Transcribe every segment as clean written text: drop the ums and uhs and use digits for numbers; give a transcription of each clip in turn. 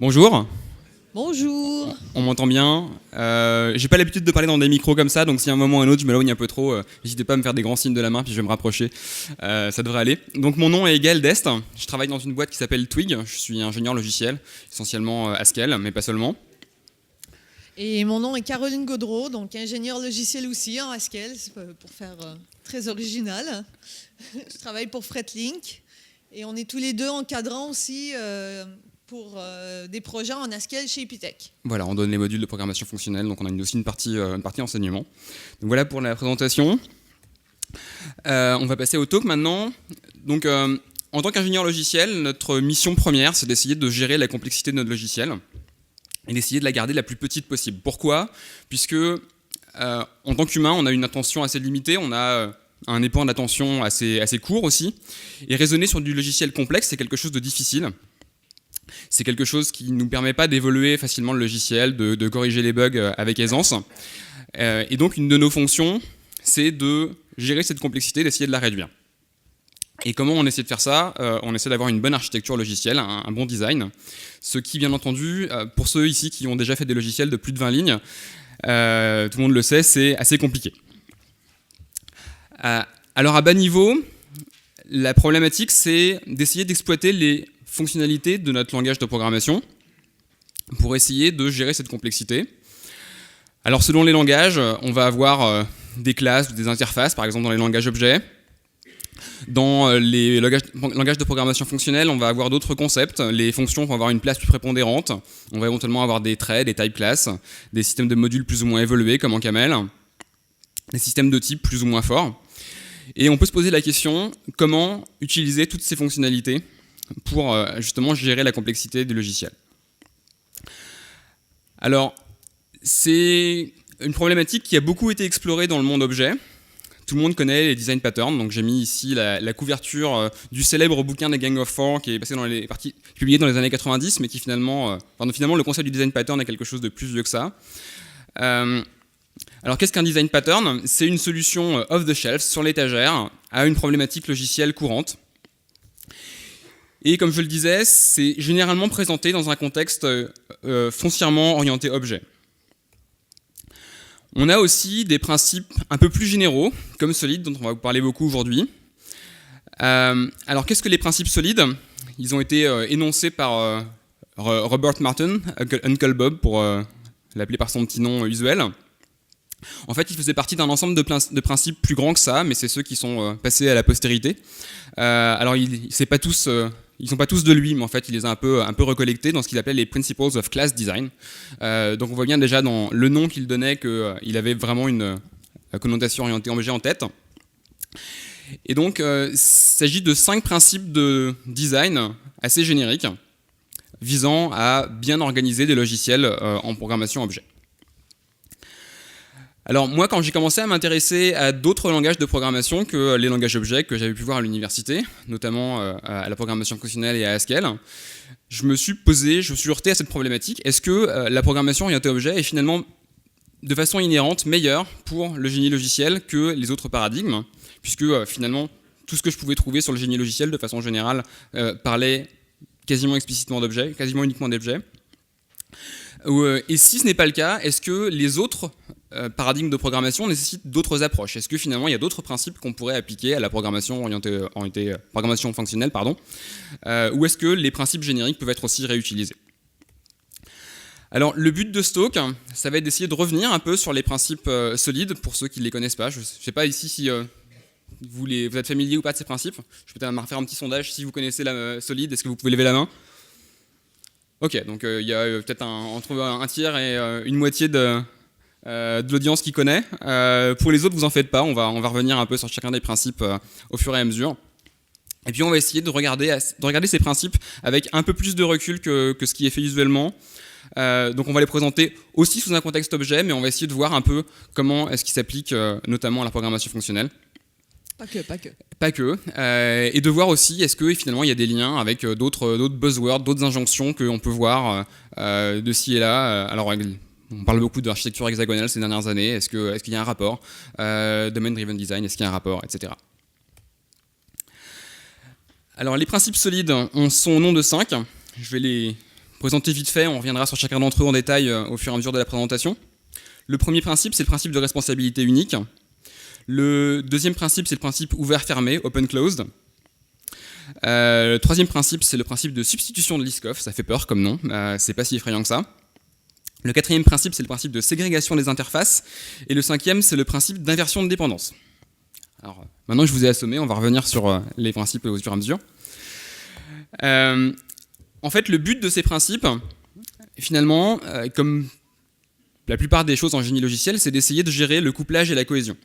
Bonjour, Bonjour. on m'entend bien. J'ai pas l'habitude de parler dans des micros comme ça, donc si à un moment ou à un autre je m'éloigne un peu trop, n'hésitez pas à me faire des grands signes de la main, puis je vais me rapprocher. Ça devrait aller. Donc mon nom est Gaël Dest, je travaille dans une boîte qui s'appelle Twig, je suis ingénieur logiciel, essentiellement Haskell, mais pas seulement. Et mon nom est Caroline Gaudreau, donc ingénieure logiciel aussi en Haskell, pour faire très original. Je travaille pour Fretlink et on est tous les deux encadrants aussi pour des projets en Haskell chez Epitech. Voilà, on donne les modules de programmation fonctionnelle, donc on a aussi une partie enseignement. Donc voilà pour la présentation. On va passer au talk maintenant. Donc en tant qu'ingénieur logiciel, notre mission première, c'est d'essayer de gérer la complexité de notre logiciel et d'essayer de la garder la plus petite possible. Pourquoi ? Puisque en tant qu'humain, on a une attention assez limitée, on a un épan d'attention assez court aussi, et raisonner sur du logiciel complexe, c'est quelque chose de difficile. C'est quelque chose qui ne nous permet pas d'évoluer facilement le logiciel, de corriger les bugs avec aisance. Et donc une de nos fonctions, c'est de gérer cette complexité, d'essayer de la réduire. Et comment on essaie de faire ça ? On essaie d'avoir une bonne architecture logicielle, un bon design. Ce qui, bien entendu, pour ceux ici qui ont déjà fait des logiciels de plus de 20 lignes, tout le monde le sait, c'est assez compliqué. Alors à bas niveau, la problématique, c'est d'essayer d'exploiter les fonctionnalités de notre langage de programmation pour essayer de gérer cette complexité. Alors selon les langages, on va avoir des classes ou des interfaces, par exemple dans les langages objets. Dans les langages de programmation fonctionnelle, on va avoir d'autres concepts. Les fonctions vont avoir une place plus prépondérante. On va éventuellement avoir des traits, des type classes, des systèmes de modules plus ou moins évolués comme en Camel, des systèmes de type plus ou moins forts. Et on peut se poser la question, comment utiliser toutes ces fonctionnalités pour justement gérer la complexité du logiciel. Alors, c'est une problématique qui a beaucoup été explorée dans le monde objet. Tout le monde connaît les design patterns, donc j'ai mis ici la couverture du célèbre bouquin des Gang of Four qui est passé dans les parties publié dans les années 90, mais qui finalement le concept du design pattern est quelque chose de plus vieux que ça. Alors qu'est-ce qu'un design pattern ? C'est une solution off the shelf, sur l'étagère, à une problématique logicielle courante. Et comme je le disais, c'est généralement présenté dans un contexte foncièrement orienté objet. On a aussi des principes un peu plus généraux, comme Solid, dont on va vous parler beaucoup aujourd'hui. Alors qu'est-ce que les principes solides ? Ils ont été énoncés par Robert Martin, Uncle Bob, pour l'appeler par son petit nom usuel. En fait, il faisait partie d'un ensemble de principes plus grands que ça, mais c'est ceux qui sont passés à la postérité. Alors, ils ne sont pas tous de lui, mais en fait, il les a un peu recollectés dans ce qu'il appelait les Principles of Class Design. Donc, on voit bien déjà dans le nom qu'il donnait qu'il avait vraiment une connotation orientée objet en tête. Et donc, il s'agit de 5 principes de design assez génériques, visant à bien organiser des logiciels en programmation objet. Alors moi, quand j'ai commencé à m'intéresser à d'autres langages de programmation que les langages objets que j'avais pu voir à l'université, notamment à la programmation fonctionnelle et à Haskell, je me suis heurté à cette problématique. Est-ce que la programmation orientée objet est finalement de façon inhérente meilleure pour le génie logiciel que les autres paradigmes, puisque finalement tout ce que je pouvais trouver sur le génie logiciel de façon générale parlait quasiment explicitement d'objets, quasiment uniquement d'objets. Et si ce n'est pas le cas, est-ce que les autres paradigmes de programmation nécessitent d'autres approches ? Est-ce que finalement il y a d'autres principes qu'on pourrait appliquer à la programmation programmation fonctionnelle, ou est-ce que les principes génériques peuvent être aussi réutilisés ? Alors le but de ce talk, ça va être d'essayer de revenir un peu sur les principes solides, pour ceux qui ne les connaissent pas. Je ne sais pas ici si vous êtes familier ou pas de ces principes. Je peux peut-être faire un petit sondage. Si vous connaissez la solide, est-ce que vous pouvez lever la main ? Ok, donc il y a peut-être entre un tiers et une moitié de l'audience qui connaît. Pour les autres, vous en faites pas, on va revenir un peu sur chacun des principes au fur et à mesure. Et puis on va essayer de regarder ces principes avec un peu plus de recul que ce qui est fait usuellement. Donc on va les présenter aussi sous un contexte objet, mais on va essayer de voir un peu comment est-ce qu'ils s'appliquent notamment à la programmation fonctionnelle. Pas que. Et de voir aussi, est-ce que finalement il y a des liens avec d'autres buzzwords, d'autres injonctions qu'on peut voir de ci et là. Alors, on parle beaucoup d'architecture hexagonale ces dernières années. Est-ce qu'il y a un rapport ? Domain-driven design, est-ce qu'il y a un rapport, etc. Alors, les principes solides sont au nombre de 5. Je vais les Présenter vite fait, on reviendra sur chacun d'entre eux en détail au fur et à mesure de la présentation. Le premier principe, c'est le principe de responsabilité unique. Le deuxième principe, c'est le principe ouvert-fermé, open-closed. Le troisième principe, c'est le principe de substitution de Liskov. Ça fait peur comme nom, c'est pas si effrayant que ça. Le quatrième principe, c'est le principe de ségrégation des interfaces. Et le cinquième, c'est le principe d'inversion de dépendance. Alors, maintenant que je vous ai assommé, on va revenir sur les principes au fur et à mesure. En fait, le but de ces principes, finalement, comme la plupart des choses en génie logiciel, c'est d'essayer de gérer le couplage et la cohésion.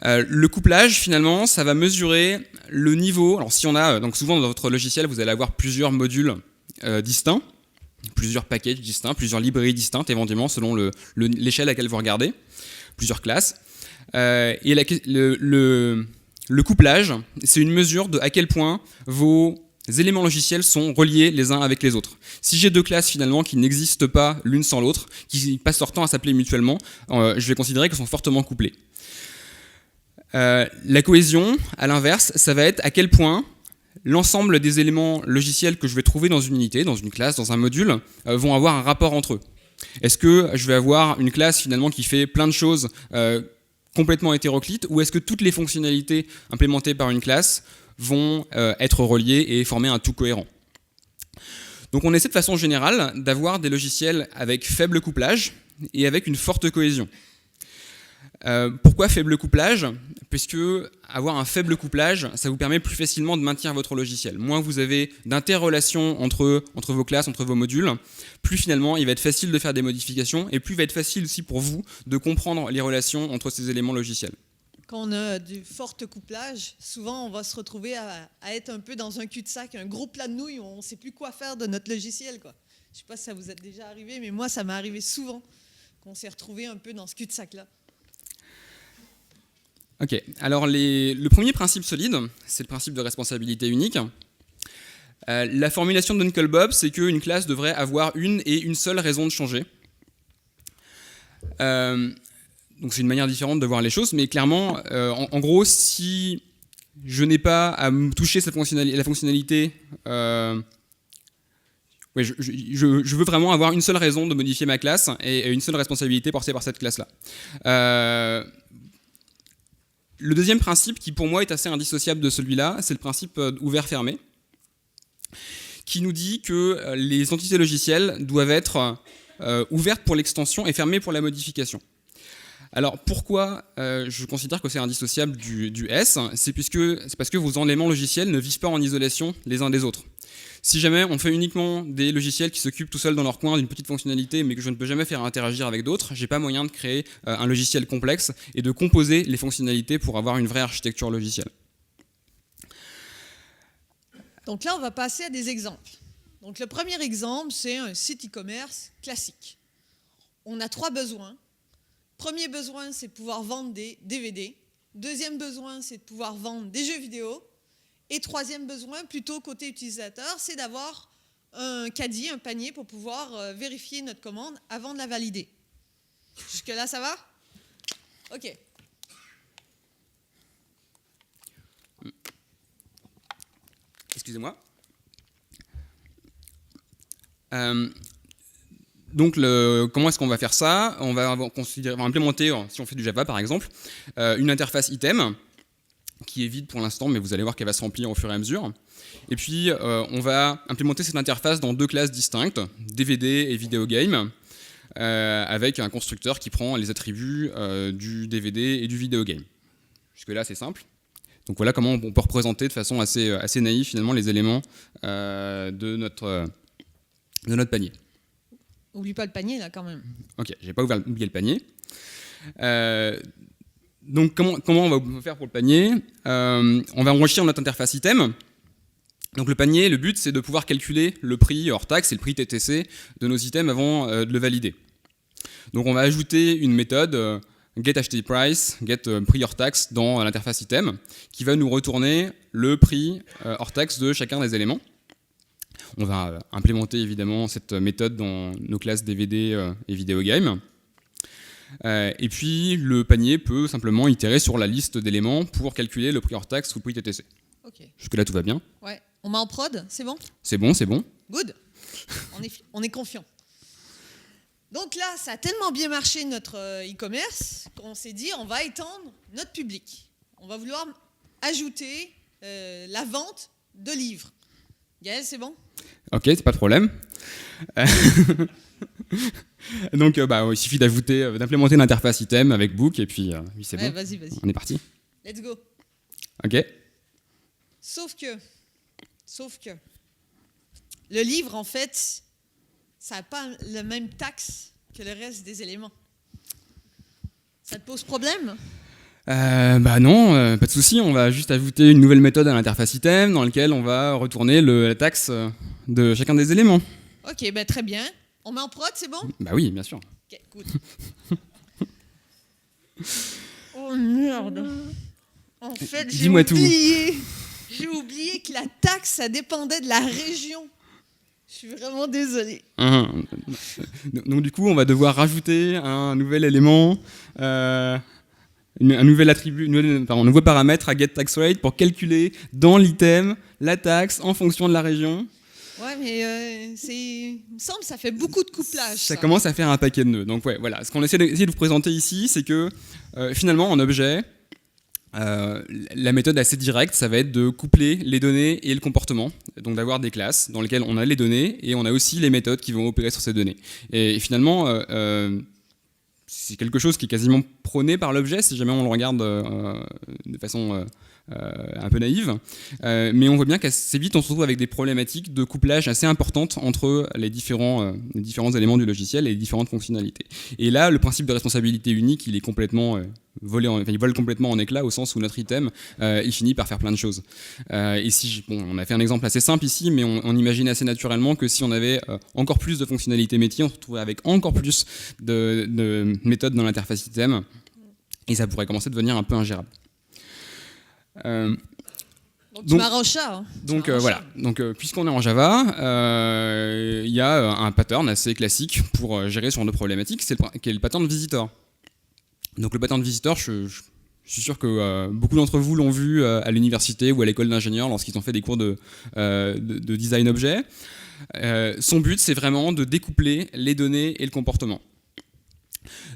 Le couplage, finalement, ça va mesurer le niveau. Alors, si on a, donc souvent dans votre logiciel, vous allez avoir plusieurs modules distincts, plusieurs packages distincts, plusieurs librairies distinctes, éventuellement selon l'échelle à laquelle vous regardez, plusieurs classes. Et le couplage, c'est une mesure de à quel point vos éléments logiciels sont reliés les uns avec les autres. Si j'ai deux classes finalement qui n'existent pas l'une sans l'autre, qui passent leur temps à s'appeler mutuellement, je vais considérer qu'elles sont fortement couplées. La cohésion, à l'inverse, ça va être à quel point l'ensemble des éléments logiciels que je vais trouver dans une unité, dans une classe, dans un module, vont avoir un rapport entre eux. Est-ce que je vais avoir une classe finalement qui fait plein de choses complètement hétéroclites, ou est-ce que toutes les fonctionnalités implémentées par une classe vont être reliées et former un tout cohérent? Donc on essaie de façon générale d'avoir des logiciels avec faible couplage et avec une forte cohésion. Pourquoi faible couplage? Puisque avoir un faible couplage, ça vous permet plus facilement de maintenir votre logiciel. Moins vous avez d'interrelations entre vos classes, entre vos modules, plus finalement il va être facile de faire des modifications et plus il va être facile aussi pour vous de comprendre les relations entre ces éléments logiciels. Quand on a du fort couplage, souvent on va se retrouver à être un peu dans un cul-de-sac, un gros plat de nouilles où on ne sait plus quoi faire de notre logiciel, quoi. Je ne sais pas si ça vous est déjà arrivé, mais moi ça m'est arrivé souvent qu'on s'est retrouvé un peu dans ce cul-de-sac-là. Ok, alors le premier principe solide, c'est le principe de responsabilité unique. La formulation d'Uncle Bob, c'est qu'une classe devrait avoir une et une seule raison de changer. Donc c'est une manière différente de voir les choses, mais clairement, en gros, si je n'ai pas à me toucher la fonctionnalité, je veux vraiment avoir une seule raison de modifier ma classe et une seule responsabilité portée par cette classe-là. Le deuxième principe, qui pour moi est assez indissociable de celui-là, c'est le principe ouvert-fermé, qui nous dit que les entités logicielles doivent être ouvertes pour l'extension et fermées pour la modification. Alors pourquoi je considère que c'est indissociable du S? C'est parce que vos éléments logiciels ne vivent pas en isolation les uns des autres. Si jamais on fait uniquement des logiciels qui s'occupent tout seuls dans leur coin d'une petite fonctionnalité mais que je ne peux jamais faire interagir avec d'autres, j'ai pas moyen de créer un logiciel complexe et de composer les fonctionnalités pour avoir une vraie architecture logicielle. Donc là, on va passer à des exemples. Donc le premier exemple, c'est un site e-commerce classique. On a 3 besoins. Premier besoin, c'est de pouvoir vendre des DVD. Deuxième besoin, c'est de pouvoir vendre des jeux vidéo. Et troisième besoin, plutôt côté utilisateur, c'est d'avoir un caddie, un panier pour pouvoir vérifier notre commande avant de la valider. Jusque-là, ça va? OK. Excusez-moi. Donc, comment est-ce qu'on va faire ça? On va implémenter, si on fait du Java par exemple, une interface item, qui est vide pour l'instant, mais vous allez voir qu'elle va se remplir au fur et à mesure. Et puis, on va implémenter cette interface dans 2 classes distinctes, DVD et Video Game, avec un constructeur qui prend les attributs du DVD et du Video Game. Jusque-là, c'est simple. Donc voilà comment on peut représenter de façon assez naïve, finalement, les éléments de notre panier. Oublie pas le panier, là, quand même. Ok, j'ai pas oublié le panier. Donc comment on va faire pour le panier? On va enrichir notre interface item. Donc le panier, le but c'est de pouvoir calculer le prix hors taxe et le prix TTC de nos items avant de le valider. Donc on va ajouter une méthode getHTPrice, prix hors taxe dans l'interface item, qui va nous retourner le prix hors taxe de chacun des éléments. On va implémenter évidemment cette méthode dans nos classes DVD et Video Game. Et puis le panier peut simplement itérer sur la liste d'éléments pour calculer le prix hors taxe ou le prix TTC. Okay. Jusque-là tout va bien? Ouais. On met en prod, c'est bon? C'est bon, c'est bon. Good. on est confiant. Donc là, ça a tellement bien marché notre e-commerce qu'on s'est dit on va étendre notre public. On va vouloir ajouter la vente de livres. Gaël, c'est bon ? Ok, c'est pas de problème. Donc, il suffit d'implémenter l'interface item avec Book et puis c'est bon. Vas-y. On est parti. Let's go. Ok. Sauf que le livre, en fait, ça n'a pas la même taxe que le reste des éléments. Ça te pose problème ? Non, pas de souci. On va juste ajouter une nouvelle méthode à l'interface item dans laquelle on va retourner la taxe de chacun des éléments. Ok, très bien. On met en prod, c'est bon ? Bah oui, bien sûr. Ok, good. Oh merde. En fait, j'ai oublié que la taxe, ça dépendait de la région. Je suis vraiment désolée. Donc du coup, on va devoir rajouter un nouvel élément, un nouvel attribut, un nouveau paramètre à getTaxRate pour calculer dans l'item la taxe en fonction de la région. Ouais, mais il me semble que ça fait beaucoup de couplage. Ça commence à faire un paquet de nœuds. Donc ouais, voilà. Ce qu'on essaie de vous présenter ici, c'est que finalement, en objet, la méthode assez directe, ça va être de coupler les données et le comportement. Donc d'avoir des classes dans lesquelles on a les données et on a aussi les méthodes qui vont opérer sur ces données. Et finalement, c'est quelque chose qui est quasiment prôné par l'objet, si jamais on le regarde de façon un peu naïve. Mais on voit bien qu'assez vite, on se retrouve avec des problématiques de couplage assez importantes entre les différents éléments du logiciel et les différentes fonctionnalités. Et là, le principe de responsabilité unique, il est complètement il vole complètement en éclats au sens où notre item, il finit par faire plein de choses. On a fait un exemple assez simple ici, mais on imagine assez naturellement que si on avait encore plus de fonctionnalités métiers, on se retrouverait avec encore plus de méthodes dans l'interface item, et ça pourrait commencer à devenir un peu ingérable. Donc tu m'arranges ça. Hein. Donc voilà. Donc puisqu'on est en Java, il y a un pattern assez classique pour gérer ce genre de problématiques, qui est le pattern visitor. Donc le pattern visitor, je suis sûr que beaucoup d'entre vous l'ont vu à l'université ou à l'école d'ingénieurs lorsqu'ils ont fait des cours de design objet. Son but, c'est vraiment de découpler les données et le comportement.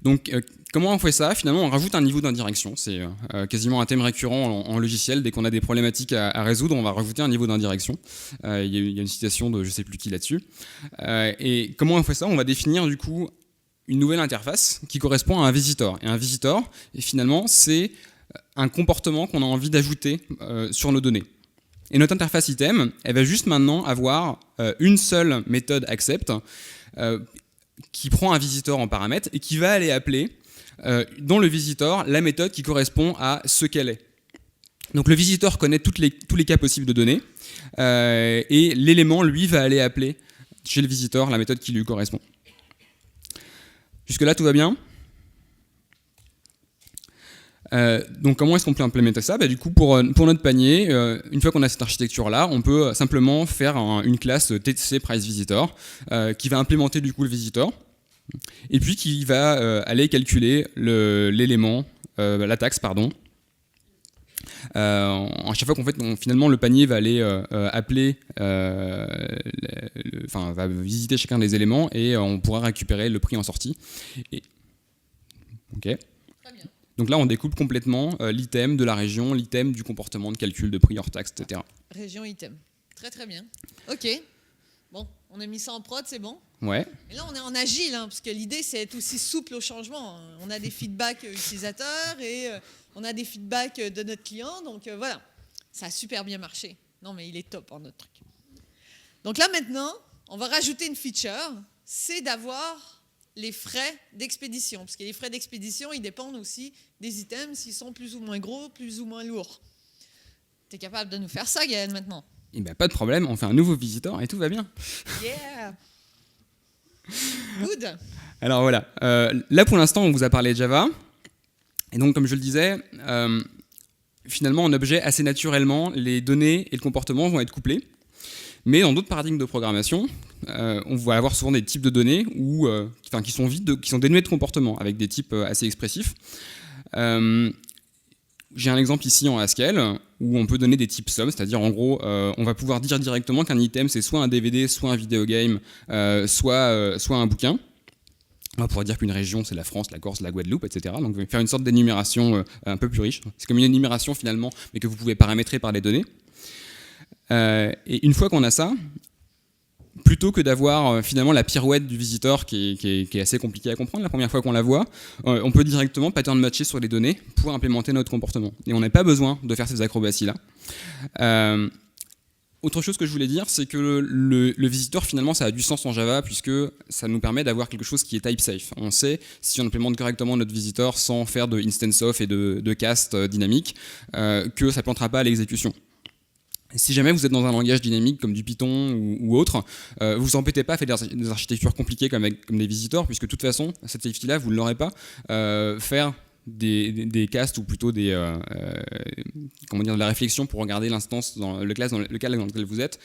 Donc, comment on fait ça ? Finalement, on rajoute un niveau d'indirection. C'est quasiment un thème récurrent en logiciel. Dès qu'on a des problématiques à résoudre, on va rajouter un niveau d'indirection. Il y a une citation de je ne sais plus qui là-dessus. Et comment on fait ça ? On va définir du coup une nouvelle interface qui correspond à un visitor. Et un visitor, finalement, c'est un comportement qu'on a envie d'ajouter sur nos données. Et notre interface item, elle va juste maintenant avoir une seule méthode accept qui prend un visitor en paramètre et qui va aller appeler dans le visitor la méthode qui correspond à ce qu'elle est. Donc le visitor connaît tous les cas possibles de données et l'élément, lui, va aller appeler chez le visitor la méthode qui lui correspond. Jusque-là, tout va bien ? Donc comment est-ce qu'on peut implémenter ça ? Du coup, pour notre panier, une fois qu'on a cette architecture-là, on peut simplement faire une classe TTC Price Visitor qui va implémenter du coup le visitor et puis qui va aller calculer l'élément, la taxe, pardon. À chaque fois finalement le panier va aller appeler, va visiter chacun des éléments et on pourra récupérer le prix en sortie. Ok. Très bien. Donc là, on découpe complètement l'item de la région, l'item du comportement de calcul de prix hors taxe, etc. Région item. Très très bien. Ok. Bon, on a mis ça en prod, c'est bon ? Ouais. Et là, on est en agile, parce que l'idée, c'est d'être aussi souple au changement. On a des feedbacks utilisateurs et on a des feedbacks de notre client. Donc voilà, ça a super bien marché. Non, mais il est top, notre truc. Donc là, maintenant, on va rajouter une feature, c'est d'avoir les frais d'expédition. Parce que les frais d'expédition, ils dépendent aussi des items, s'ils sont plus ou moins gros, plus ou moins lourds. Tu es capable de nous faire ça, Gaël, maintenant ? Eh bien, pas de problème, on fait un nouveau visitor et tout va bien. Yeah. Good. Alors voilà, là pour l'instant on vous a parlé de Java, et donc comme je le disais, finalement en objet assez naturellement les données et le comportement vont être couplés, mais dans d'autres paradigmes de programmation, on va avoir souvent des types de données qui sont vides, qui sont dénués de comportement, avec des types assez expressifs, j'ai un exemple ici en Haskell où on peut donner des types sum, c'est-à-dire en gros, on va pouvoir dire directement qu'un item c'est soit un DVD, soit un vidéogame, soit un bouquin. On va pouvoir dire qu'une région c'est la France, la Corse, la Guadeloupe, etc. Donc faire une sorte d'énumération un peu plus riche. C'est comme une énumération finalement, mais que vous pouvez paramétrer par les données. Et une fois qu'on a ça, plutôt que d'avoir finalement la pirouette du visiteur qui est assez compliquée à comprendre la première fois qu'on la voit, on peut directement pattern matcher sur les données pour implémenter notre comportement. Et on n'a pas besoin de faire ces acrobaties-là. Autre chose que je voulais dire, c'est que le visiteur, finalement, ça a du sens en Java puisque ça nous permet d'avoir quelque chose qui est type safe. On sait, si on implémente correctement notre visiteur sans faire de instance of et de cast dynamique, que ça ne plantera pas à l'exécution. Si jamais vous êtes dans un langage dynamique comme du Python ou autre, vous vous embêtez pas à faire des architectures compliquées comme des visiteurs, puisque de toute façon, cette safety-là, vous ne l'aurez pas. Faire des casts ou plutôt de la réflexion pour regarder l'instance dans le classe dans lequel vous êtes,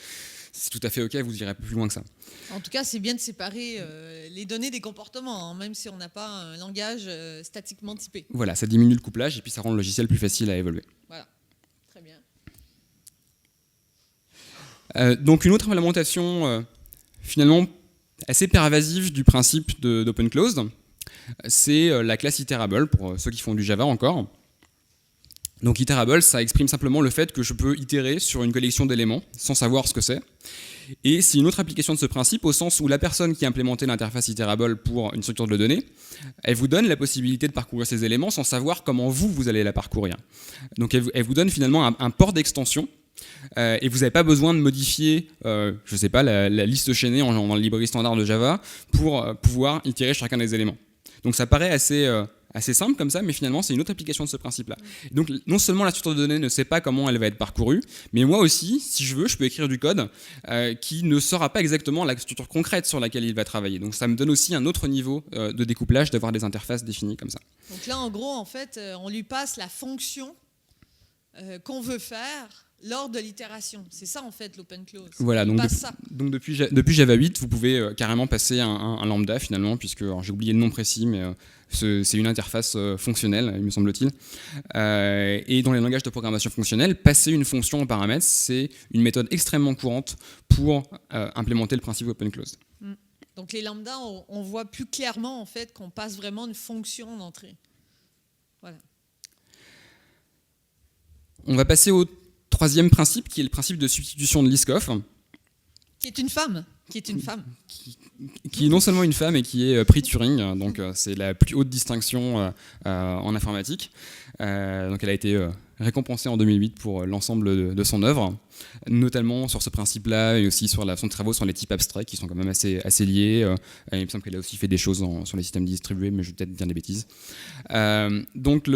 c'est tout à fait OK, vous irez plus loin que ça. En tout cas, c'est bien de séparer les données des comportements, hein, même si on n'a pas un langage statiquement typé. Voilà, ça diminue le couplage et puis ça rend le logiciel plus facile à évoluer. Voilà, très bien. Donc une autre implémentation finalement assez pervasive du principe d'open closed, c'est la classe iterable pour ceux qui font du Java encore. Donc iterable, ça exprime simplement le fait que je peux itérer sur une collection d'éléments sans savoir ce que c'est. Et c'est une autre application de ce principe au sens où la personne qui a implémenté l'interface iterable pour une structure de données, elle vous donne la possibilité de parcourir ces éléments sans savoir comment vous allez la parcourir. Donc elle vous donne finalement un port d'extension. Et vous n'avez pas besoin de modifier, je sais pas, la liste chaînée dans le librairie standard de Java pour pouvoir itérer chacun des éléments. Donc ça paraît assez simple comme ça, mais finalement c'est une autre application de ce principe-là. Donc non seulement la structure de données ne sait pas comment elle va être parcourue, mais moi aussi, si je veux, je peux écrire du code qui ne saura pas exactement la structure concrète sur laquelle il va travailler. Donc ça me donne aussi un autre niveau de découplage d'avoir des interfaces définies comme ça. Donc là, en gros, en fait, on lui passe la fonction qu'on veut faire lors de l'itération. C'est ça en fait l'open close. Voilà, donc depuis Java 8, vous pouvez carrément passer un lambda finalement, puisque j'ai oublié le nom précis, mais c'est une interface fonctionnelle, il me semble-t-il. Et dans les langages de programmation fonctionnelle, passer une fonction en paramètres, c'est une méthode extrêmement courante pour implémenter le principe open close. Donc les lambdas, on voit plus clairement en fait qu'on passe vraiment une fonction d'entrée. Voilà. On va passer au troisième principe, qui est le principe de substitution de Liskov. Qui est une femme. Qui est non seulement une femme, et qui est prix Turing, donc c'est la plus haute distinction en informatique. Donc elle a été récompensée en 2008 pour l'ensemble de son œuvre, notamment sur ce principe-là, et aussi sur son travaux sur les types abstraits, qui sont quand même assez liés. Il me semble qu'elle a aussi fait des choses sur les systèmes distribués, mais je vais peut-être dire des bêtises. Donc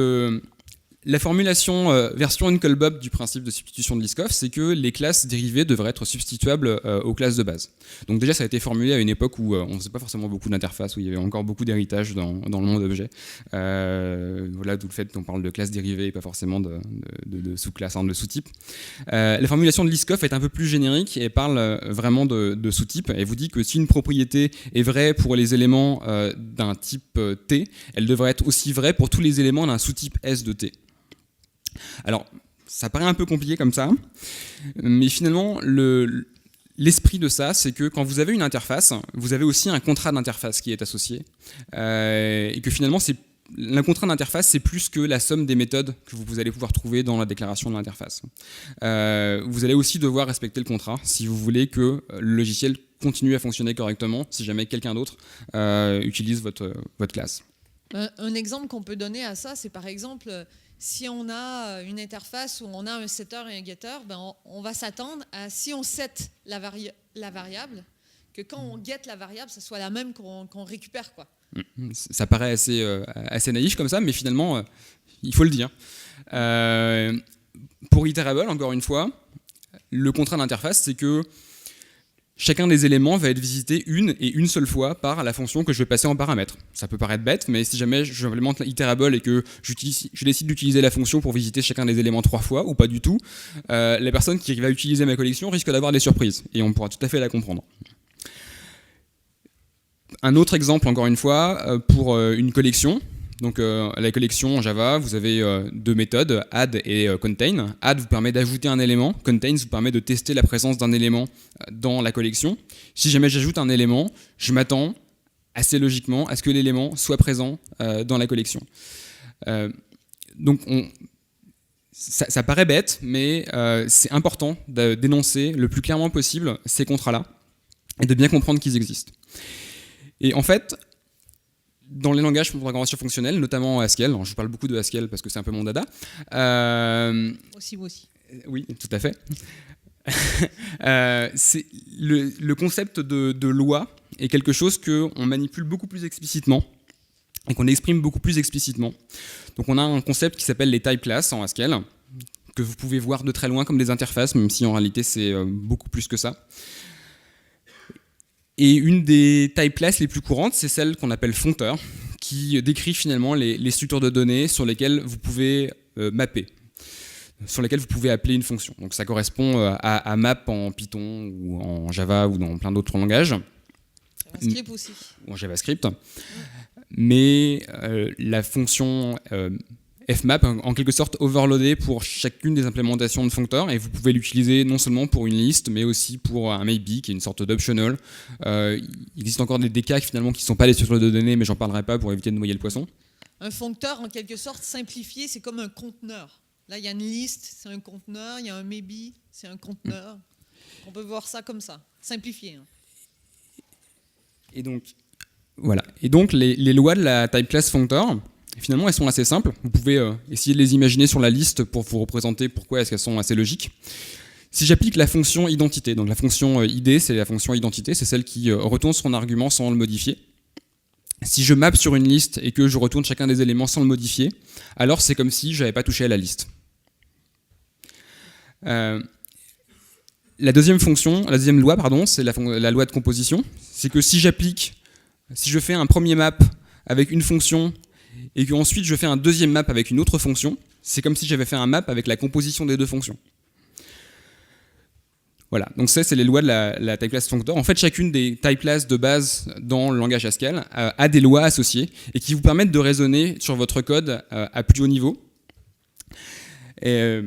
la formulation version Uncle Bob du principe de substitution de Liskov, c'est que les classes dérivées devraient être substituables aux classes de base. Donc déjà, ça a été formulé à une époque où on ne faisait pas forcément beaucoup d'interfaces, où il y avait encore beaucoup d'héritage dans le monde objet. Voilà, d'où le fait qu'on parle de classes dérivées et pas forcément de sous-classes, de sous-types. La formulation de Liskov est un peu plus générique et parle vraiment de sous-types. Elle vous dit que si une propriété est vraie pour les éléments d'un type T, elle devrait être aussi vraie pour tous les éléments d'un sous-type S de T. Alors, ça paraît un peu compliqué comme ça, mais finalement, l'esprit de ça, c'est que quand vous avez une interface, vous avez aussi un contrat d'interface qui est associé, et que finalement, le contrat d'interface, c'est plus que la somme des méthodes que vous allez pouvoir trouver dans la déclaration de l'interface. Vous allez aussi devoir respecter le contrat si vous voulez que le logiciel continue à fonctionner correctement, si jamais quelqu'un d'autre utilise votre classe. Un exemple qu'on peut donner à ça, c'est par exemple... Si on a une interface où on a un setter et un getter, on va s'attendre à, si on set la variable, que quand on get la variable, ce soit la même qu'on récupère, quoi. Ça paraît assez naïf comme ça, mais finalement, il faut le dire. Pour iterable, encore une fois, le contrat d'interface, c'est que chacun des éléments va être visité une seule fois par la fonction que je vais passer en paramètre. Ça peut paraître bête, mais si jamais j'implémente iterable et que je décide d'utiliser la fonction pour visiter chacun des éléments 3 fois, ou pas du tout, la personne qui va utiliser ma collection risque d'avoir des surprises, et on pourra tout à fait la comprendre. Un autre exemple, encore une fois, pour une collection. Donc la collection en Java, vous avez deux méthodes, add et contain. Add vous permet d'ajouter un élément, contain vous permet de tester la présence d'un élément dans la collection. Si jamais j'ajoute un élément, je m'attends assez logiquement à ce que l'élément soit présent dans la collection. Donc ça paraît bête, mais c'est important de dénoncer le plus clairement possible ces contrats-là et de bien comprendre qu'ils existent. Et en fait, dans les langages de programmation fonctionnelle, notamment Haskell, alors je vous parle beaucoup de Haskell parce que c'est un peu mon dada. Moi aussi. Oui, tout à fait. C'est le concept de loi est quelque chose qu'on manipule beaucoup plus explicitement et qu'on exprime beaucoup plus explicitement. Donc on a un concept qui s'appelle les type classes en Haskell, que vous pouvez voir de très loin comme des interfaces, même si en réalité c'est beaucoup plus que ça. Et une des type classes les plus courantes, c'est celle qu'on appelle fonteur, qui décrit finalement les structures de données sur lesquelles vous pouvez mapper, sur lesquelles vous pouvez appeler une fonction. Donc ça correspond à map en Python ou en Java ou dans plein d'autres langages. JavaScript aussi. Ou en JavaScript. Mais la fonction fmap en quelque sorte overloadée pour chacune des implémentations de foncteur, et vous pouvez l'utiliser non seulement pour une liste mais aussi pour un maybe qui est une sorte d'optional. Il existe encore des cas finalement qui ne sont pas des structures de données, mais j'en parlerai pas pour éviter de noyer le poisson. Un foncteur en quelque sorte simplifié, c'est comme un conteneur. Là il y a une liste, c'est un conteneur, il y a un maybe, c'est un conteneur. On peut voir ça comme ça, simplifié. Hein. Et donc voilà. Et donc les lois de la type class functor, finalement, elles sont assez simples. Vous pouvez essayer de les imaginer sur la liste pour vous représenter pourquoi est-ce qu'elles sont assez logiques. Si j'applique la fonction identité, donc la fonction id, c'est la fonction identité, c'est celle qui retourne son argument sans le modifier. Si je map sur une liste et que je retourne chacun des éléments sans le modifier, alors c'est comme si je n'avais pas touché à la liste. La deuxième loi, c'est la loi de composition. C'est que si je fais un premier map avec une fonction et qu'ensuite je fais un deuxième map avec une autre fonction, c'est comme si j'avais fait un map avec la composition des deux fonctions. Voilà, donc ça c'est les lois de la type class functor. En fait, chacune des type classes de base dans le langage Haskell a des lois associées et qui vous permettent de raisonner sur votre code à plus haut niveau. Et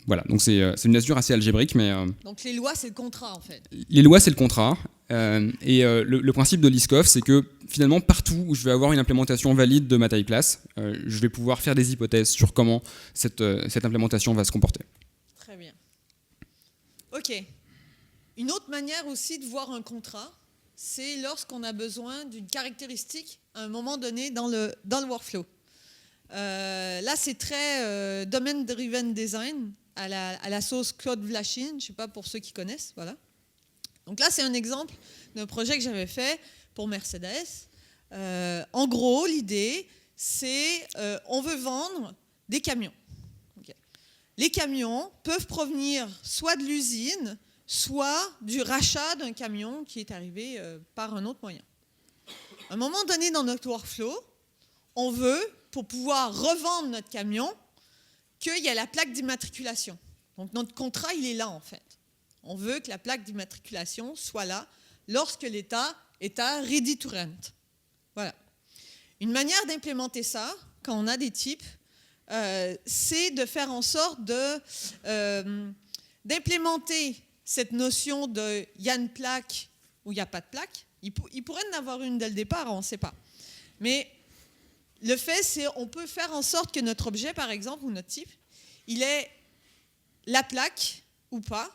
voilà, donc c'est une nature assez algébrique, mais... Donc les lois, c'est le contrat, en fait. Les lois, c'est le contrat. Le principe de Liskov, c'est que finalement, partout où je vais avoir une implémentation valide de ma type class, je vais pouvoir faire des hypothèses sur comment cette implémentation va se comporter. Très bien. OK. Une autre manière aussi de voir un contrat, c'est lorsqu'on a besoin d'une caractéristique à un moment donné dans le workflow. Là, c'est très domain-driven design à la sauce Claude Vlachin, je ne sais pas pour ceux qui connaissent, voilà. Donc là, c'est un exemple d'un projet que j'avais fait pour Mercedes. En gros, l'idée, c'est on veut vendre des camions. Okay. Les camions peuvent provenir soit de l'usine, soit du rachat d'un camion qui est arrivé par un autre moyen. À un moment donné dans notre workflow, on veut, pour pouvoir revendre notre camion, qu'il y a la plaque d'immatriculation. Donc notre contrat, il est là en fait. On veut que la plaque d'immatriculation soit là lorsque l'État est à ready to rent. Voilà. Une manière d'implémenter ça, quand on a des types, c'est de faire en sorte d'implémenter cette notion de il y a une plaque ou il n'y a pas de plaque. Il pourrait en avoir une dès le départ, on ne sait pas. Mais le fait, c'est qu'on peut faire en sorte que notre objet, par exemple, ou notre type, il ait la plaque ou pas.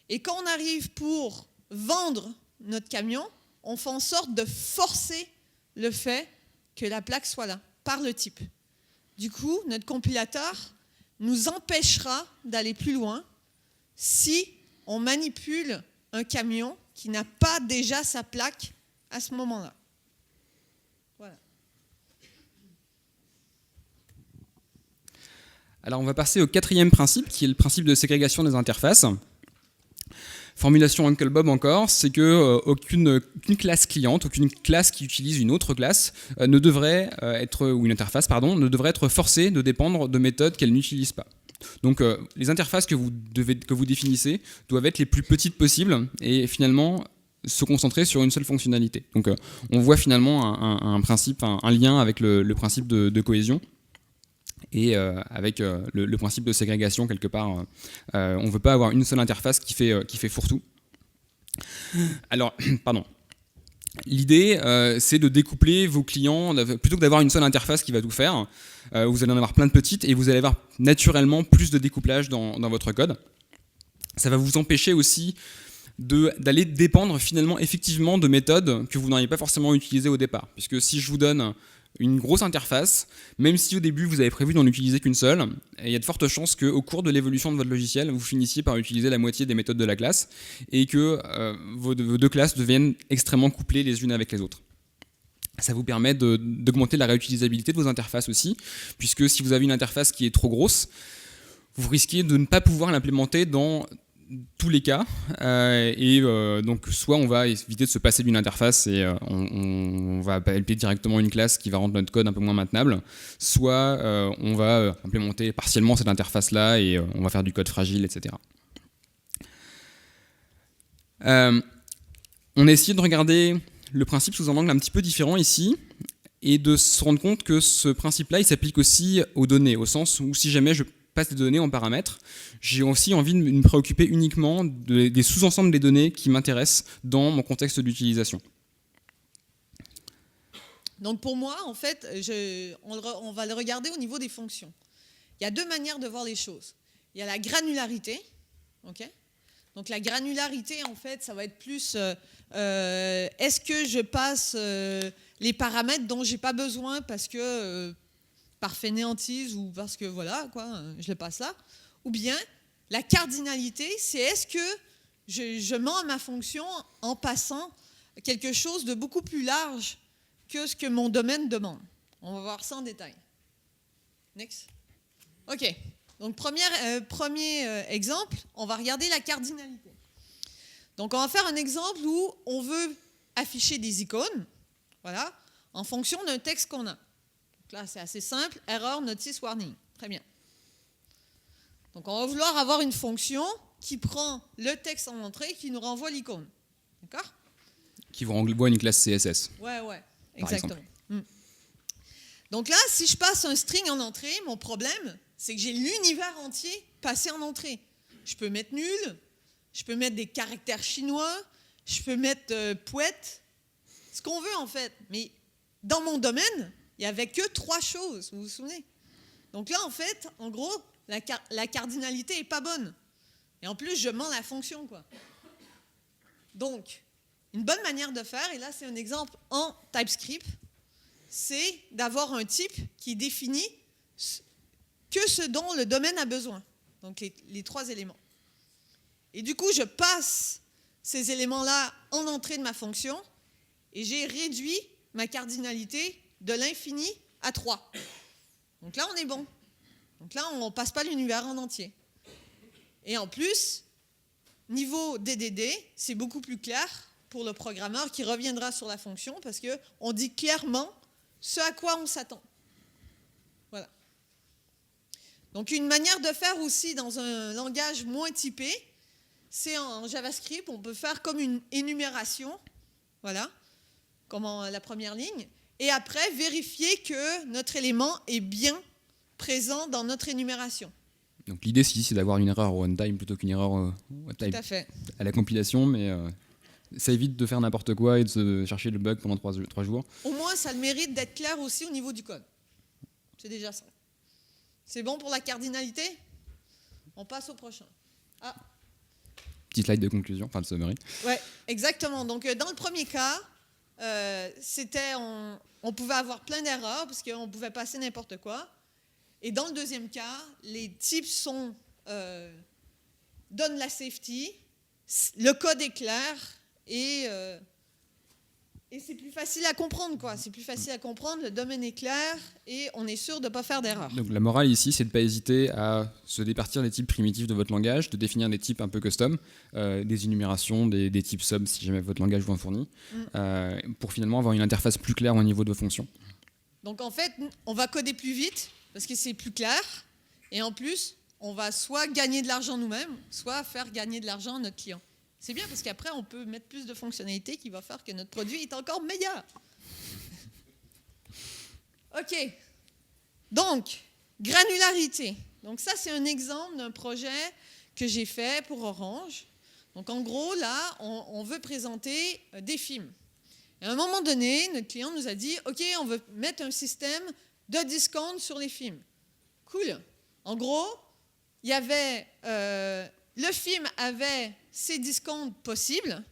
Et quand on arrive pour vendre notre camion, on fait en sorte de forcer le fait que la plaque soit là, par le type. Du coup, notre compilateur nous empêchera d'aller plus loin si on manipule un camion qui n'a pas déjà sa plaque à ce moment-là. Voilà. Alors on va passer au quatrième principe, qui est le principe de ségrégation des interfaces. Formulation Uncle Bob encore, c'est que aucune classe cliente, aucune classe qui utilise une autre classe ne devrait être, ou une interface, pardon, ne devrait être forcée de dépendre de méthodes qu'elle n'utilise pas. Donc les interfaces que vous définissez doivent être les plus petites possibles et finalement se concentrer sur une seule fonctionnalité. Donc on voit finalement un principe, un lien avec le principe de cohésion et avec le principe de ségrégation quelque part. On ne veut pas avoir une seule interface qui fait fourre-tout. Alors, pardon. L'idée, c'est de découpler vos clients, plutôt que d'avoir une seule interface qui va tout faire. Vous allez en avoir plein de petites et vous allez avoir naturellement plus de découplage dans votre code. Ça va vous empêcher aussi d'aller dépendre finalement effectivement de méthodes que vous n'auriez pas forcément utilisées au départ. Puisque si je vous donne une grosse interface, même si au début vous avez prévu d'en utiliser qu'une seule, il y a de fortes chances qu'au cours de l'évolution de votre logiciel, vous finissiez par utiliser la moitié des méthodes de la classe et que vos deux classes deviennent extrêmement couplées les unes avec les autres. Ça vous permet d'augmenter la réutilisabilité de vos interfaces aussi, puisque si vous avez une interface qui est trop grosse, vous risquez de ne pas pouvoir l'implémenter dans tous les cas, donc soit on va éviter de se passer d'une interface et on va appeler directement une classe qui va rendre notre code un peu moins maintenable, soit on va implémenter partiellement cette interface là et on va faire du code fragile, etc. On a essayé de regarder le principe sous un angle un petit peu différent ici et de se rendre compte que ce principe là il s'applique aussi aux données, au sens où si jamais je passe des données en paramètres, j'ai aussi envie de me préoccuper uniquement des sous-ensembles des données qui m'intéressent dans mon contexte d'utilisation. Donc pour moi, en fait, on va le regarder au niveau des fonctions. Il y a deux manières de voir les choses. Il y a la granularité. Okay. Donc la granularité, en fait, ça va être plus est-ce que je passe les paramètres dont je n'ai pas besoin parce que par fainéantise ou parce que voilà, quoi, je le passe là. Ou bien la cardinalité, c'est est-ce que je mens à ma fonction en passant quelque chose de beaucoup plus large que ce que mon domaine demande. On va voir ça en détail. Next. OK. Donc, premier exemple, on va regarder la cardinalité. Donc, on va faire un exemple où on veut afficher des icônes, voilà, en fonction d'un texte qu'on a. Donc là, c'est assez simple. Error, notice, warning. Très bien. Donc, on va vouloir avoir une fonction qui prend le texte en entrée et qui nous renvoie l'icône. D'accord ? Qui vous renvoie une classe CSS. Ouais, exactement. Donc là, si je passe un string en entrée, mon problème, c'est que j'ai l'univers entier passé en entrée. Je peux mettre nul, je peux mettre des caractères chinois, je peux mettre poète, ce qu'on veut en fait. Mais dans mon domaine, il n'y avait que 3 choses, vous vous souvenez? Donc là, en fait, en gros, la cardinalité n'est pas bonne. Et en plus, je mens la fonction, quoi. Donc, une bonne manière de faire, et là, c'est un exemple en TypeScript, c'est d'avoir un type qui définit que ce dont le domaine a besoin. Donc, les 3 éléments. Et du coup, je passe ces éléments-là en entrée de ma fonction et j'ai réduit ma cardinalité de l'infini à 3. Donc là, on est bon. Donc là, on ne passe pas l'univers en entier. Et en plus, niveau DDD, c'est beaucoup plus clair pour le programmeur qui reviendra sur la fonction parce qu'on dit clairement ce à quoi on s'attend. Voilà. Donc, une manière de faire aussi dans un langage moins typé, c'est en JavaScript, on peut faire comme une énumération, voilà, comme la première ligne, et après vérifier que notre élément est bien présent dans notre énumération. Donc l'idée ici, c'est d'avoir une erreur au runtime plutôt qu'une erreur à la compilation, mais ça évite de faire n'importe quoi et de se chercher le bug pendant 3 jours. Au moins, ça a le mérite d'être clair aussi au niveau du code. C'est déjà ça. C'est bon pour la cardinalité ? On passe au prochain. Petit slide de conclusion, enfin de summary. Ouais, exactement. Donc, dans le premier cas, on pouvait avoir plein d'erreurs parce qu'on pouvait passer n'importe quoi. Et dans le deuxième cas, les types donnent la safety, le code est clair et c'est plus facile à comprendre, quoi. C'est plus facile à comprendre, le domaine est clair et on est sûr de ne pas faire d'erreur. Donc la morale ici, c'est de ne pas hésiter à se départir des types primitifs de votre langage, de définir des types un peu custom, des énumérations, des types sub si jamais votre langage vous en fournit, pour finalement avoir une interface plus claire au niveau de vos fonctions. Donc en fait, on va coder plus vite parce que c'est plus clair et en plus, on va soit gagner de l'argent nous-mêmes, soit faire gagner de l'argent à notre client. C'est bien parce qu'après, on peut mettre plus de fonctionnalités qui va faire que notre produit est encore meilleur. OK. Donc, granularité. Donc ça, c'est un exemple d'un projet que j'ai fait pour Orange. Donc en gros, là, on veut présenter des films. Et à un moment donné, notre client nous a dit, OK, on veut mettre un système de discount sur les films. Cool. En gros, il y avait, le film avait ses discounts possibles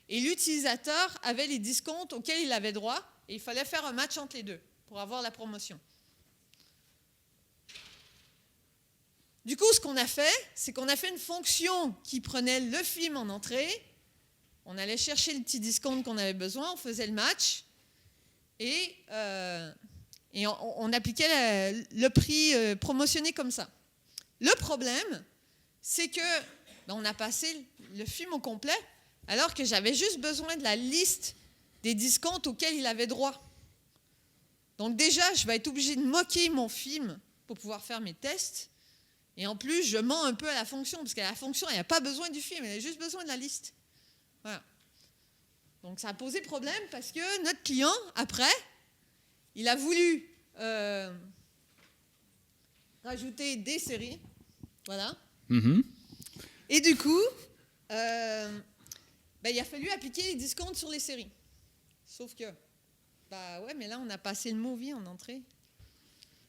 et l'utilisateur avait les discounts auxquels il avait droit et il fallait faire un match entre les deux pour avoir la promotion. Du coup, ce qu'on a fait, c'est qu'on a fait une fonction qui prenait le film en entrée, on allait chercher le petit discount qu'on avait besoin, on faisait le match et on appliquait le prix promotionné comme ça. Le problème, c'est que on a passé le film au complet alors que j'avais juste besoin de la liste des discounts auxquels il avait droit. Donc déjà, je vais être obligé de moquer mon film pour pouvoir faire mes tests. Et en plus, je mens un peu à la fonction, parce qu'à la fonction, elle n'a pas besoin du film, elle a juste besoin de la liste. Voilà. Donc ça a posé problème parce que notre client, après, il a voulu rajouter des séries. Voilà. Mm-hmm. Et du coup, il a fallu appliquer les discounts sur les séries. Sauf que, ouais, mais là, on a passé le movie en entrée.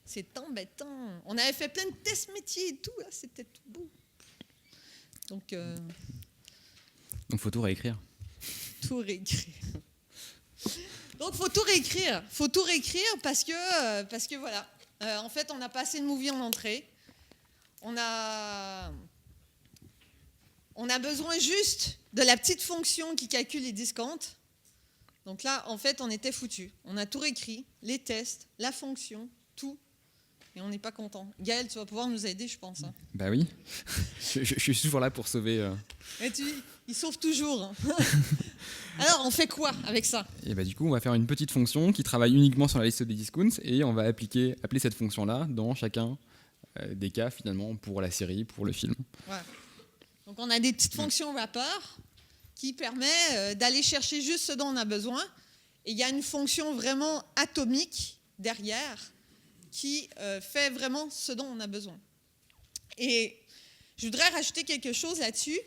C'est embêtant. On avait fait plein de tests métiers et tout, là, c'était tout beau. Donc, faut tout réécrire. Tout réécrire. Donc, faut tout réécrire. Faut tout réécrire parce que voilà. En fait, on a passé le movie en entrée. On a besoin juste de la petite fonction qui calcule les discounts. Donc là, en fait, on était foutus. On a tout réécrit, les tests, la fonction, tout. Et on n'est pas content. Gaël, tu vas pouvoir nous aider, je pense. Hein. Bah oui. je suis toujours là pour sauver. Il sauve toujours. Hein. Alors, on fait quoi avec ça ? Et du coup, on va faire une petite fonction qui travaille uniquement sur la liste des discounts et on va appeler cette fonction-là dans chacun des cas, finalement, pour la série, pour le film. Voilà. Donc, on a des petites fonctions wrapper qui permet d'aller chercher juste ce dont on a besoin. Et il y a une fonction vraiment atomique derrière qui fait vraiment ce dont on a besoin. Et je voudrais rajouter quelque chose là-dessus.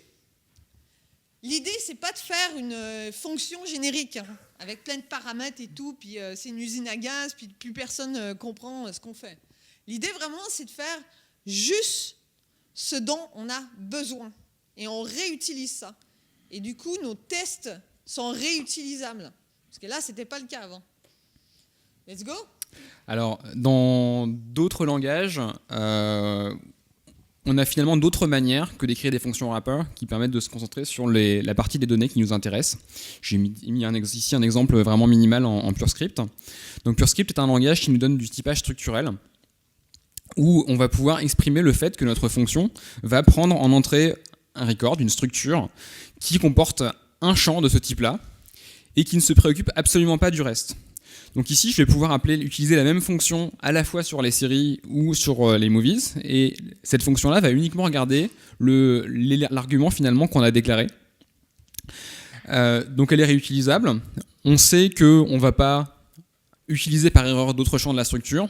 L'idée, c'est pas de faire une fonction générique, hein, avec plein de paramètres et tout, puis c'est une usine à gaz, puis plus personne comprend ce qu'on fait. L'idée, vraiment, c'est de faire juste ce dont on a besoin. Et on réutilise ça. Et du coup, nos tests sont réutilisables. Parce que là, ce n'était pas le cas avant. Let's go. Alors, dans d'autres langages, on a finalement d'autres manières que d'écrire des fonctions wrapper qui permettent de se concentrer sur la partie des données qui nous intéressent. J'ai mis ici un exemple vraiment minimal en PureScript. Donc PureScript est un langage qui nous donne du typage structurel où on va pouvoir exprimer le fait que notre fonction va prendre en entrée un record, une structure qui comporte un champ de ce type-là et qui ne se préoccupe absolument pas du reste. Donc ici, je vais pouvoir utiliser la même fonction à la fois sur les séries ou sur les movies. Et cette fonction-là va uniquement regarder l'argument finalement qu'on a déclaré. Donc elle est réutilisable. On sait qu'on ne va pas utiliser par erreur d'autres champs de la structure.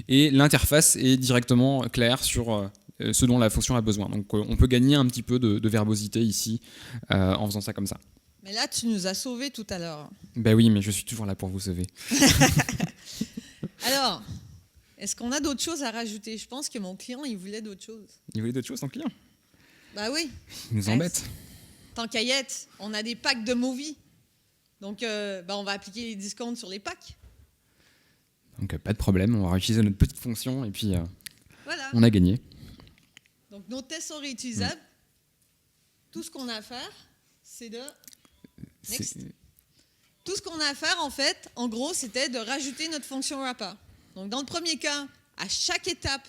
Et l'interface est directement claire sur ce dont la fonction a besoin. Donc on peut gagner un petit peu de verbosité ici en faisant ça comme ça. Mais là, tu nous as sauvés tout à l'heure. Ben oui, mais je suis toujours là pour vous sauver. Alors, est-ce qu'on a d'autres choses à rajouter ? Je pense que mon client, il voulait d'autres choses. Il voulait d'autres choses, ton client ? Bah oui. Il nous embête. Tant qu'à y être, on a des packs de movies. Donc, on va appliquer les discounts sur les packs. Donc, pas de problème. On va utiliser notre petite fonction et puis voilà. On a gagné. Donc, nos tests sont réutilisables. Tout ce qu'on a à faire, c'est de... Next. Tout ce qu'on a à faire, en fait, en gros, c'était de rajouter notre fonction wrapper. Donc, dans le premier cas, à chaque étape,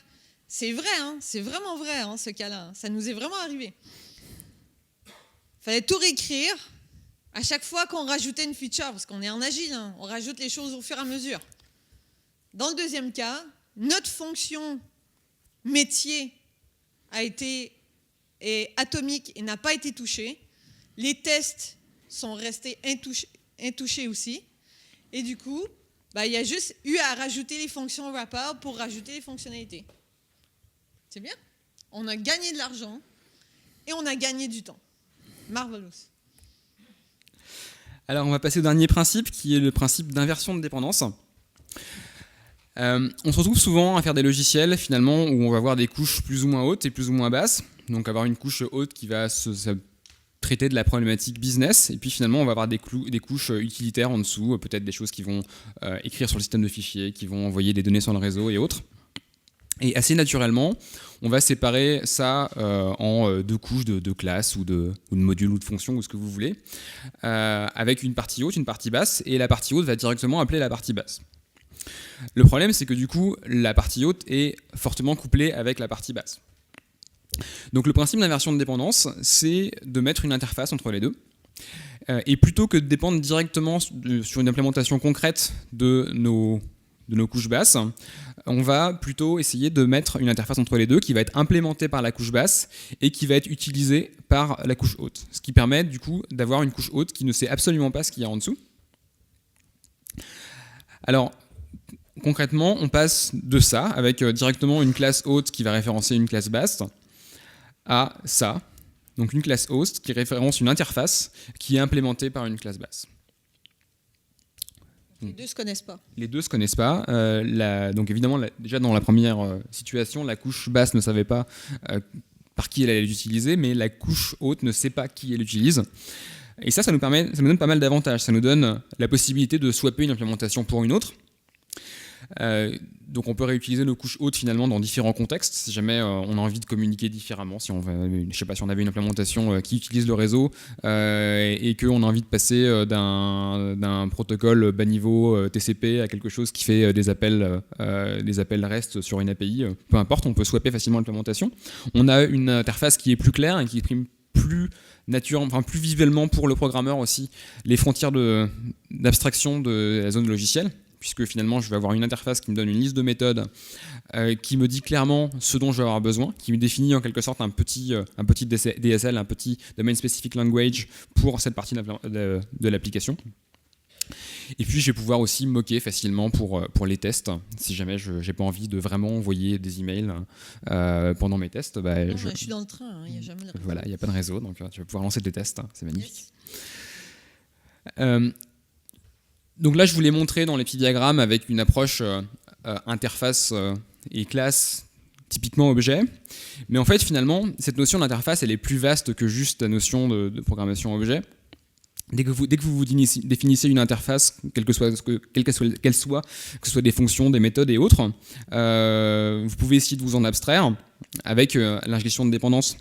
c'est vrai, hein, c'est vraiment vrai, hein, ce cas-là. Ça nous est vraiment arrivé. Il fallait tout réécrire à chaque fois qu'on rajoutait une feature, parce qu'on est en agile, hein, on rajoute les choses au fur et à mesure. Dans le deuxième cas, notre fonction métier est atomique et n'a pas été touchée. Les tests sont restés intouchés aussi. Et du coup, il y a juste eu à rajouter les fonctions wrapper pour rajouter les fonctionnalités. C'est bien. On a gagné de l'argent et on a gagné du temps. Marvelous. Alors, on va passer au dernier principe, qui est le principe d'inversion de dépendance. On se retrouve souvent à faire des logiciels, finalement, où on va avoir des couches plus ou moins hautes et plus ou moins basses. Donc, avoir une couche haute qui va se traiter de la problématique business, et puis finalement, on va avoir des couches utilitaires en dessous, peut-être des choses qui vont écrire sur le système de fichiers, qui vont envoyer des données sur le réseau et autres. Et assez naturellement, on va séparer ça en deux couches de classes ou de modules ou de fonctions ou ce que vous voulez, avec une partie haute, une partie basse, et la partie haute va directement appeler la partie basse. Le problème, c'est que du coup, la partie haute est fortement couplée avec la partie basse. Donc le principe d'inversion de dépendance, c'est de mettre une interface entre les deux. Et plutôt que de dépendre directement sur une implémentation concrète de nos couches basses, on va plutôt essayer de mettre une interface entre les deux qui va être implémentée par la couche basse et qui va être utilisée par la couche haute. Ce qui permet du coup d'avoir une couche haute qui ne sait absolument pas ce qu'il y a en dessous. Alors, concrètement, on passe de ça, avec directement une classe haute qui va référencer une classe basse, à ça, donc une classe host qui référence une interface qui est implémentée par une classe basse. Les deux ne se connaissent pas. Les deux ne se connaissent pas. Donc évidemment, déjà dans la première situation, la couche basse ne savait pas par qui elle allait l'utiliser, mais la couche haute ne sait pas qui elle utilise. Et ça nous donne pas mal d'avantages. Ça nous donne la possibilité de swapper une implémentation pour une autre. Donc on peut réutiliser nos couches hautes finalement dans différents contextes si jamais on a envie de communiquer différemment, si on avait une implémentation qui utilise le réseau et qu'on a envie de passer d'un protocole bas niveau TCP à quelque chose qui fait des appels REST sur une API, peu importe, on peut swapper facilement l'implémentation. On a une interface qui est plus claire et qui exprime plus visuellement pour le programmeur aussi les frontières d'abstraction de la zone logicielle, puisque finalement je vais avoir une interface qui me donne une liste de méthodes qui me dit clairement ce dont je vais avoir besoin, qui me définit en quelque sorte un petit DSL, un petit Domain Specific Language pour cette partie de l'application. Et puis je vais pouvoir aussi moquer facilement pour les tests, si jamais je n'ai pas envie de vraiment envoyer des emails pendant mes tests. Je suis dans le train, il n'y a jamais de réseau. Voilà, il n'y a pas de réseau, donc tu vas pouvoir lancer des tests, c'est magnifique. Yes. Donc là, je vous l'ai montré dans les petits diagrammes avec une approche interface et classe, typiquement objet. Mais en fait, finalement, cette notion d'interface, elle est plus vaste que juste la notion de programmation objet. Dès que vous définissez une interface, quelle que soit, que ce soit des fonctions, des méthodes et autres, vous pouvez essayer de vous en abstraire avec l'injection de dépendance.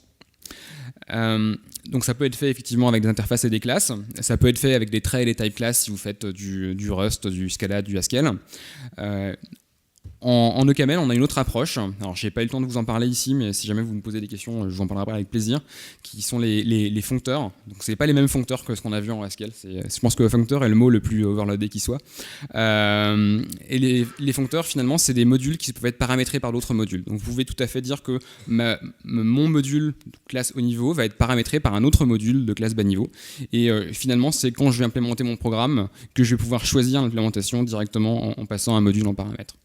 Donc ça peut être fait effectivement avec des interfaces et des classes, ça peut être fait avec des traits et des type classes si vous faites du Rust, du Scala, du Haskell. En ECaml, on a une autre approche. Alors, je n'ai pas eu le temps de vous en parler ici, mais si jamais vous me posez des questions, je vous en parlerai avec plaisir, qui sont les foncteurs. Donc, ce n'est pas les mêmes foncteurs que ce qu'on a vu en Haskell. Je pense que functeur est le mot le plus overloadé qui soit. Et les foncteurs, finalement, c'est des modules qui peuvent être paramétrés par d'autres modules. Donc, vous pouvez tout à fait dire que mon module de classe haut niveau va être paramétré par un autre module de classe bas niveau. Et finalement, c'est quand je vais implémenter mon programme que je vais pouvoir choisir l'implémentation directement en passant un module en paramètre.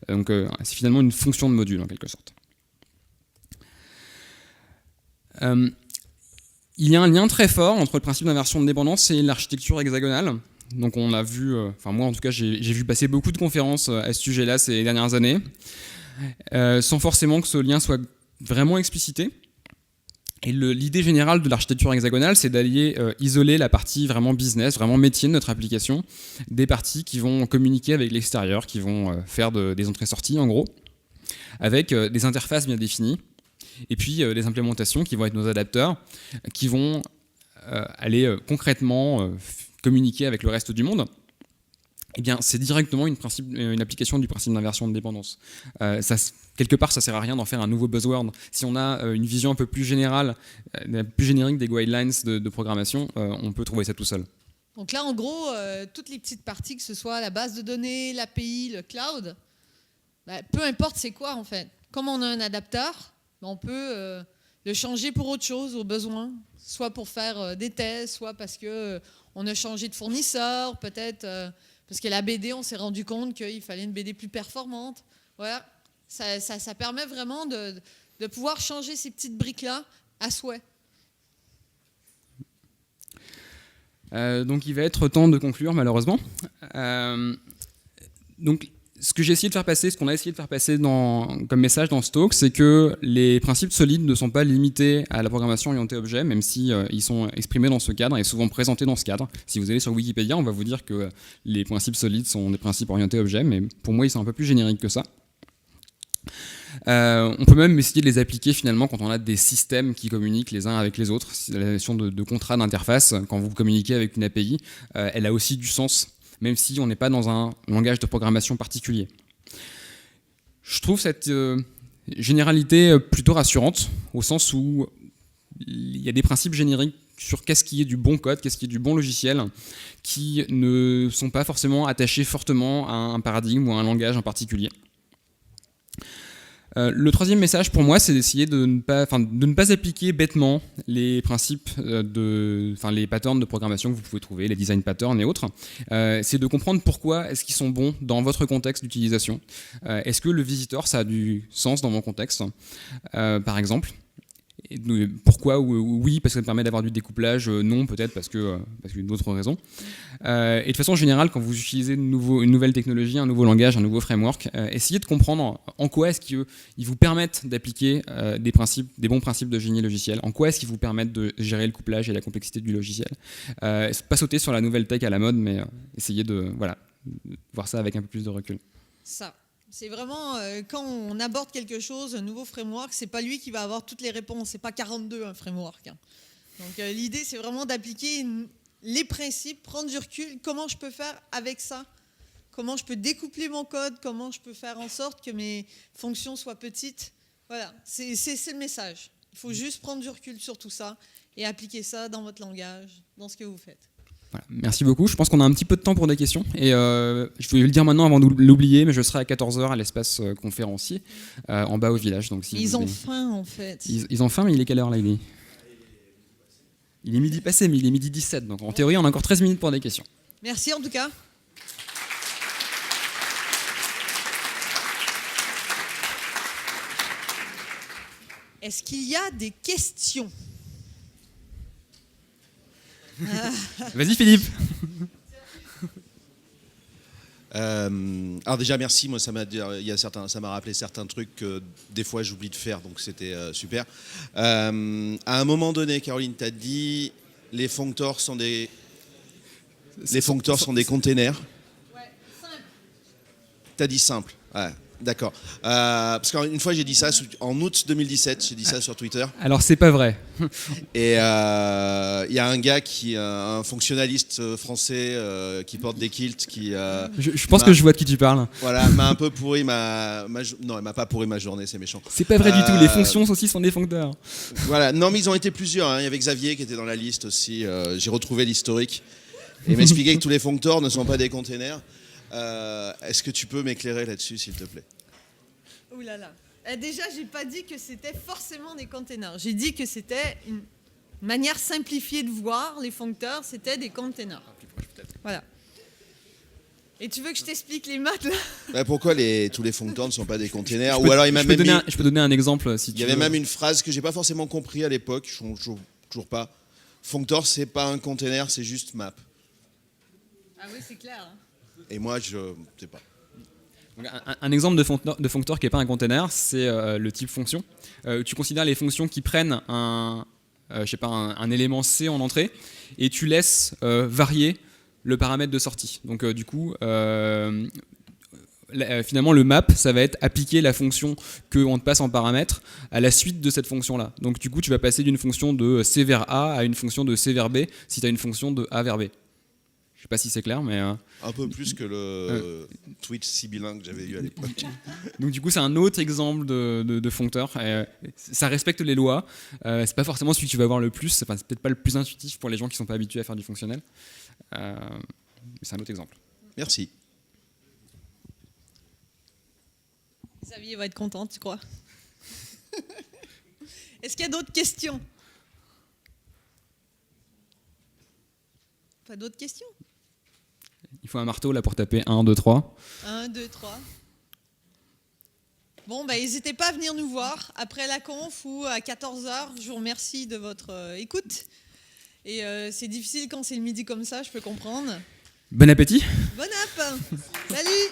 Donc c'est finalement une fonction de module en quelque sorte. Il y a un lien très fort entre le principe d'inversion de dépendance et l'architecture hexagonale. Donc on a vu, moi en tout cas j'ai vu passer beaucoup de conférences à ce sujet-là ces dernières années, sans forcément que ce lien soit vraiment explicité. Et l'idée générale de l'architecture hexagonale, c'est d'aller isoler la partie vraiment business, vraiment métier de notre application, des parties qui vont communiquer avec l'extérieur, qui vont faire des entrées-sorties en gros, avec des interfaces bien définies, et puis des implémentations qui vont être nos adapteurs, qui vont aller concrètement communiquer avec le reste du monde. Eh bien, c'est directement une application du principe d'inversion de dépendance. Quelque part, ça ne sert à rien d'en faire un nouveau buzzword. Si on a une vision un peu plus générale, plus générique des guidelines de programmation, on peut trouver ça tout seul. Donc là, en gros, toutes les petites parties, que ce soit la base de données, l'API, le cloud, peu importe c'est quoi en fait. Comme on a un adapteur, on peut le changer pour autre chose au besoin, soit pour faire des tests, soit parce qu'on a changé de fournisseur, peut-être parce que la BD, on s'est rendu compte qu'il fallait une BD plus performante. Voilà, ça permet vraiment de pouvoir changer ces petites briques-là à souhait. Donc il va être temps de conclure malheureusement. Donc ce que j'ai essayé de faire passer, ce qu'on a essayé de faire passer comme message dans ce talk, c'est que les principes solides ne sont pas limités à la programmation orientée objet, même si ils sont exprimés dans ce cadre et souvent présentés dans ce cadre. Si vous allez sur Wikipédia, on va vous dire que les principes solides sont des principes orientés objet, mais pour moi ils sont un peu plus génériques que ça. On peut même essayer de les appliquer finalement quand on a des systèmes qui communiquent les uns avec les autres. La notion de contrat d'interface, quand vous communiquez avec une API, elle a aussi du sens, même si on n'est pas dans un langage de programmation particulier. Je trouve cette généralité plutôt rassurante, au sens où il y a des principes génériques sur qu'est-ce qui est du bon code, qu'est-ce qui est du bon logiciel, qui ne sont pas forcément attachés fortement à un paradigme ou à un langage en particulier. Le troisième message pour moi, c'est d'essayer de ne pas appliquer bêtement les principes, les patterns de programmation que vous pouvez trouver, les design patterns et autres. C'est de comprendre pourquoi est-ce qu'ils sont bons dans votre contexte d'utilisation. Est-ce que le visiteur, ça a du sens dans mon contexte, par exemple. Et pourquoi oui, parce que ça me permet d'avoir du découplage, non, peut-être parce que d'autres raisons. Et de façon générale, quand vous utilisez une nouvelle technologie, un nouveau langage, un nouveau framework, essayez de comprendre en quoi est-ce qu'ils vous permettent d'appliquer des bons principes de génie logiciel, en quoi est-ce qu'ils vous permettent de gérer le couplage et la complexité du logiciel. Pas sauter sur la nouvelle tech à la mode, mais essayez de voir ça avec un peu plus de recul. Ça. C'est vraiment, quand on aborde quelque chose, un nouveau framework, c'est pas lui qui va avoir toutes les réponses, c'est pas 42 un framework. Hein. Donc l'idée, c'est vraiment d'appliquer les principes, prendre du recul, comment je peux faire avec ça, comment je peux découpler mon code, comment je peux faire en sorte que mes fonctions soient petites. Voilà, c'est le message. Il faut juste prendre du recul sur tout ça et appliquer ça dans votre langage, dans ce que vous faites. Voilà, merci beaucoup. Je pense qu'on a un petit peu de temps pour des questions. Et je voulais le dire maintenant avant de l'oublier, mais je serai à 14h à l'espace conférencier, en bas au village. Donc, si ils ont faim, en fait. Ils ont faim, mais il est quelle heure là? Il est midi passé, mais il est midi 17. Donc en théorie, on a encore 13 minutes pour des questions. Merci en tout cas. Est-ce qu'il y a des questions? Vas-y Philippe. Alors déjà merci, moi ça m'a rappelé certains trucs que des fois j'oublie de faire, donc c'était super. À un moment donné, Caroline t'a dit les functors sont des containers. Ouais, simple. T'as dit simple. Ouais. D'accord. Parce qu'une fois j'ai dit ça en août 2017, j'ai dit ça sur Twitter. Alors c'est pas vrai. Et il y a un gars un fonctionnaliste français qui porte des kilts qui. Je pense que je vois de qui tu parles. Voilà, m'a un peu pourri non, il m'a pas pourri ma journée, c'est méchant. C'est pas vrai du tout. Les fonctions aussi sont des functeurs. Voilà, non mais ils ont été plusieurs. Hein. Il y avait Xavier qui était dans la liste aussi. J'ai retrouvé l'historique et il m'expliquait que tous les functors ne sont pas des containers. Est-ce que tu peux m'éclairer là-dessus, s'il te plaît? Ouh là là. Déjà, j'ai pas dit que c'était forcément des containers. J'ai dit que c'était une manière simplifiée de voir les functors, c'était des containers. Voilà. Et tu veux que je t'explique les maths là? Pourquoi tous les functors ne sont pas des containers? Ou alors je peux donner un exemple si tu veux. Il y avait même une phrase que j'ai pas forcément compris à l'époque, je ne toujours pas. Functor, c'est pas un container, c'est juste map. Ah oui, c'est clair. Hein. Et moi, je sais pas. Donc, un exemple de functor qui n'est pas un container, c'est le type fonction. Tu considères les fonctions qui prennent un élément C en entrée et tu laisses varier le paramètre de sortie. Donc du coup, finalement le map, ça va être appliquer la fonction qu'on te passe en paramètre à la suite de cette fonction-là. Donc du coup, tu vas passer d'une fonction de C vers A à une fonction de C vers B si tu as une fonction de A vers B. Je sais pas si c'est clair, mais... Un peu plus que le Twitch sibyllin que j'avais eu à l'époque. Donc du coup, c'est un autre exemple de functeur. Ça respecte les lois. C'est pas forcément celui que tu vas avoir le plus. C'est peut-être pas le plus intuitif pour les gens qui sont pas habitués à faire du fonctionnel. Mais c'est un autre exemple. Merci. Xavier va être content, tu crois? Est-ce qu'il y a d'autres questions? Pas d'autres questions? Il faut un marteau là pour taper 1, 2, 3. 1, 2, 3. Bon, n'hésitez pas à venir nous voir après la conf ou à 14h. Je vous remercie de votre écoute. Et c'est difficile quand c'est le midi comme ça, je peux comprendre. Bon appétit. Bon app. Salut.